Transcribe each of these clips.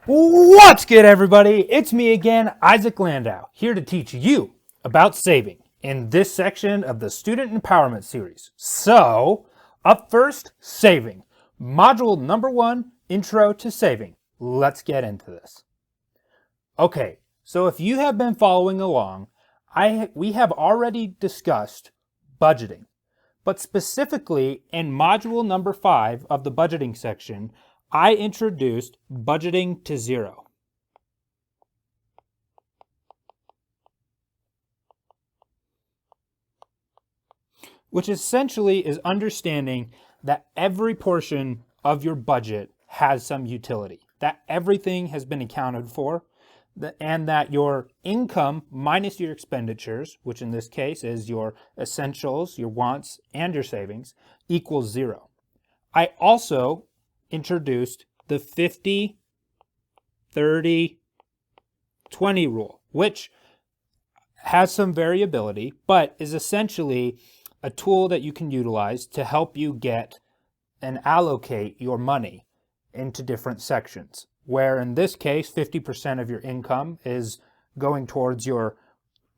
What's good, everybody? It's me again, Isaac Landau, here to teach you about saving in this section of the Student Empowerment Series. So, up first, saving. Module number 1, Intro to Saving. Let's get into this. Okay, so if you have been following along, we have already discussed budgeting. But specifically in module number 5 of the budgeting section, I introduced budgeting to zero. Which essentially is understanding that every portion of your budget has some utility, that everything has been accounted for, and that your income minus your expenditures, which in this case is your essentials, your wants, and your savings, equals zero. I also introduced the 50, 30, 20 rule, which has some variability, but is essentially a tool that you can utilize to help you get and allocate your money into different sections, where in this case, 50% of your income is going towards your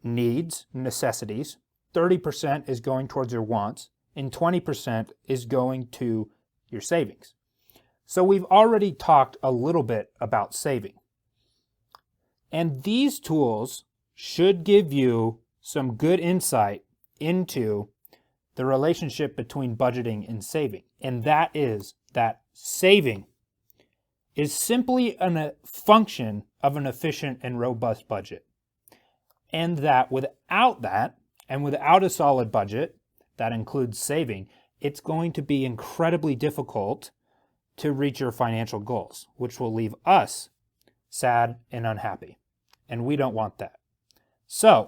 needs, necessities, 30% is going towards your wants, and 20% is going to your savings. So we've already talked a little bit about saving. And these tools should give you some good insight into the relationship between budgeting and saving. And that is that saving is simply a function of an efficient and robust budget. And that without that, and without a solid budget that includes saving, it's going to be incredibly difficult to reach your financial goals, which will leave us sad and unhappy. And we don't want that. So,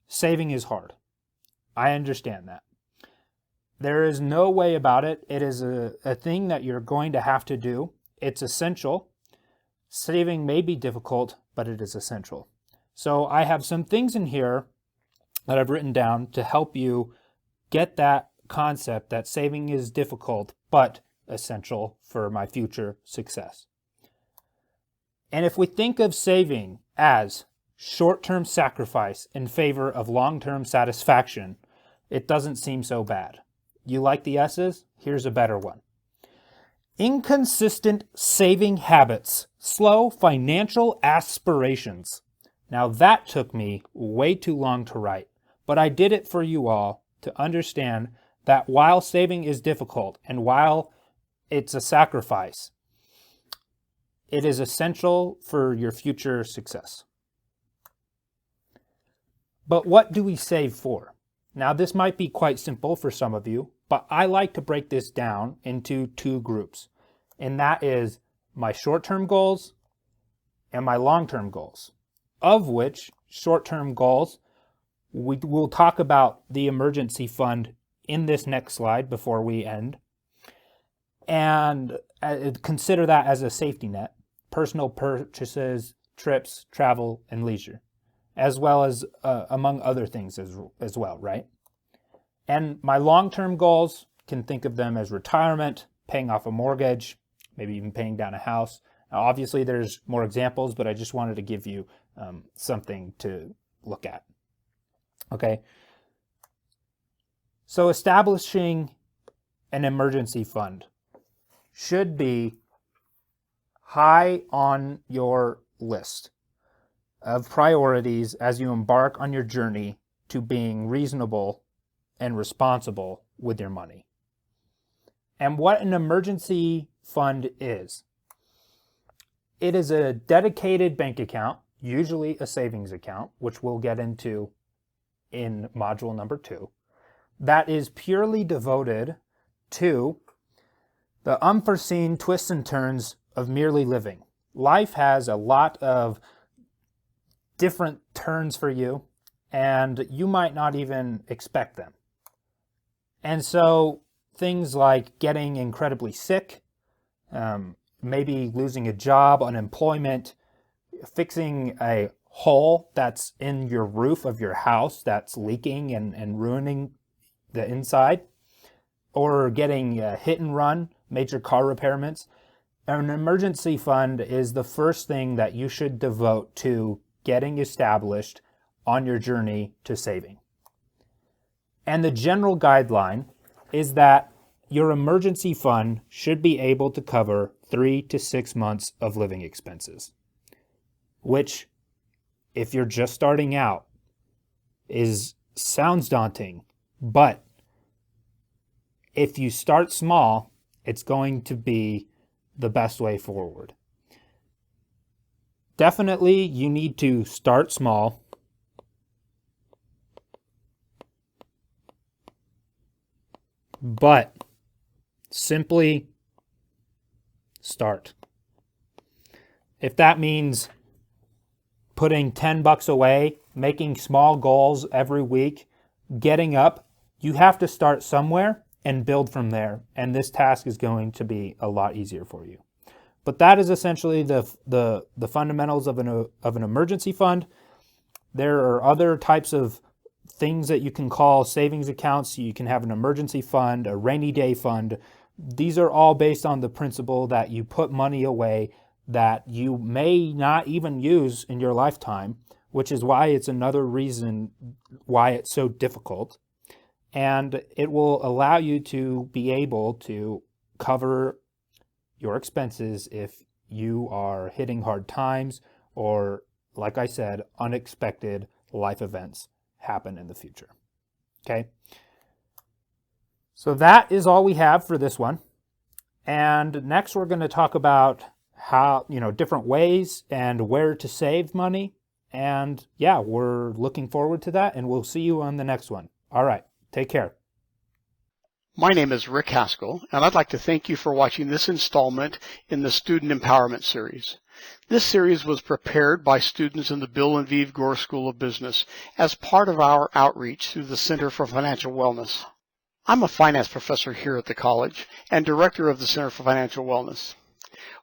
saving is hard. I understand that. There is no way about it. It is a thing that you're going to have to do. It's essential. Saving may be difficult, but it is essential. So I have some things in here that I've written down to help you get that concept that saving is difficult, but essential for my future success. And if we think of saving as short-term sacrifice in favor of long-term satisfaction, it doesn't seem so bad. You like the S's? Here's a better one. Inconsistent saving habits, slow financial aspirations. Now that took me way too long to write, but I did it for you all to understand that while saving is difficult and while it's a sacrifice, it is essential for your future success. But what do we save for? Now, this might be quite simple for some of you, but I like to break this down into two groups, and that is my short-term goals and my long-term goals, of which short-term goals, we'll talk about the emergency fund in this next slide before we end, and consider that as a safety net, personal purchases, trips, travel, and leisure, as well as among other things as well, right? And my long-term goals, can think of them as retirement, paying off a mortgage, maybe even paying down a house. Now, obviously, there's more examples, but I just wanted to give you something to look at. Okay. So establishing an emergency fund should be high on your list of priorities as you embark on your journey to being reasonable and responsible with your money. And what an emergency fund is, it is a dedicated bank account, usually a savings account, which we'll get into in module number 2, that is purely devoted to the unforeseen twists and turns of merely living. Life has a lot of different turns for you, and you might not even expect them. And so things like getting incredibly sick, maybe losing a job, unemployment, fixing a hole that's in your roof of your house that's leaking and ruining the inside, or getting hit and run, major car repairments. An emergency fund is the first thing that you should devote to getting established on your journey to saving. And the general guideline is that your emergency fund should be able to cover 3 to 6 months of living expenses, which, if you're just starting out, sounds daunting, but if you start small, it's going to be the best way forward. Definitely, you need to start small. But simply start. If that means putting $10 away, making small goals every week, getting up, you have to start somewhere and build from there. And this task is going to be a lot easier for you. But that is essentially the fundamentals of an emergency fund. There are other types of things that you can call savings accounts. You can have an emergency fund, a rainy day fund. These are all based on the principle that you put money away that you may not even use in your lifetime, which is why it's another reason why it's so difficult. And it will allow you to be able to cover your expenses if you are hitting hard times or, like I said, unexpected life events happen in the future. Okay? So that is all we have for this one. And next we're going to talk about how, different ways and where to save money. And yeah, we're looking forward to that, and we'll see you on the next one. All right. Take care. My name is Rick Haskell, and I'd like to thank you for watching this installment in the Student Empowerment Series. This series was prepared by students in the Bill and Vieve Gore School of Business as part of our outreach through the Center for Financial Wellness. I'm a finance professor here at the college and director of the Center for Financial Wellness.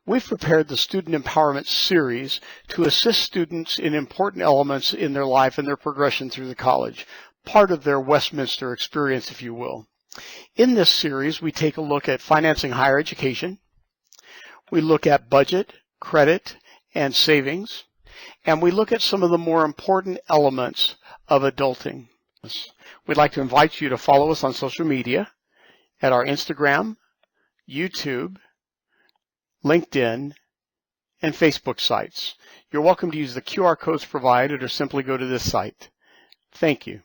We've prepared the Student Empowerment Series to assist students in important elements in their life and their progression through the college, part of their Westminster experience, if you will. In this series, we take a look at financing higher education. We look at budget, credit, and savings. And we look at some of the more important elements of adulting. We'd like to invite you to follow us on social media at our Instagram, YouTube, LinkedIn, and Facebook sites. You're welcome to use the QR codes provided or simply go to this site. Thank you.